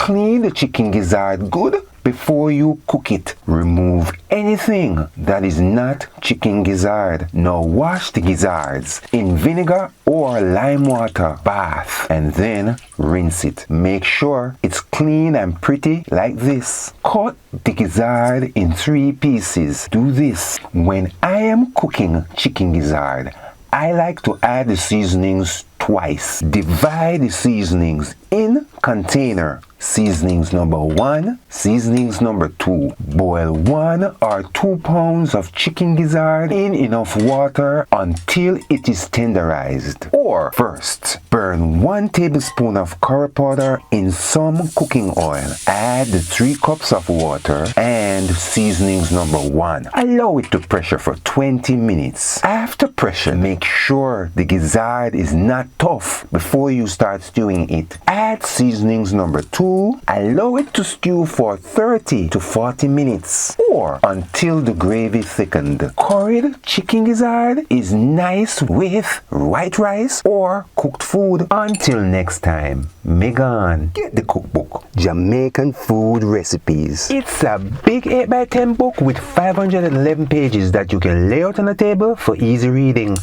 Clean the chicken gizzard good before you cook it. Remove anything that is not chicken gizzard. Now wash the gizzards in vinegar or lime water bath and then rinse it. Make sure it's clean and pretty like this. Cut the gizzard in 3 pieces. Do this. When I am cooking chicken gizzard, I like to add the seasonings twice. Divide the seasonings in container. Seasonings number 1, seasonings number 2. Boil 1 or 2 pounds of chicken gizzard in enough water until it is tenderized. Or first, burn 1 tablespoon of curry powder in some cooking oil. Add the 3 cups of water and seasonings number 1. Allow it to pressure for 20 minutes. After pressure, make sure the gizzard is not tough before you start stewing it. Add seasonings number 2. Allow it to stew for 30 to 40 minutes or until the gravy thickened. Curried chicken gizzard is nice with white rice or cooked food. Until next time, Megan, get the cookbook, Jamaican Food Recipes. It's a big 8x10 book with 511 pages that you can lay out on the table for easy reading.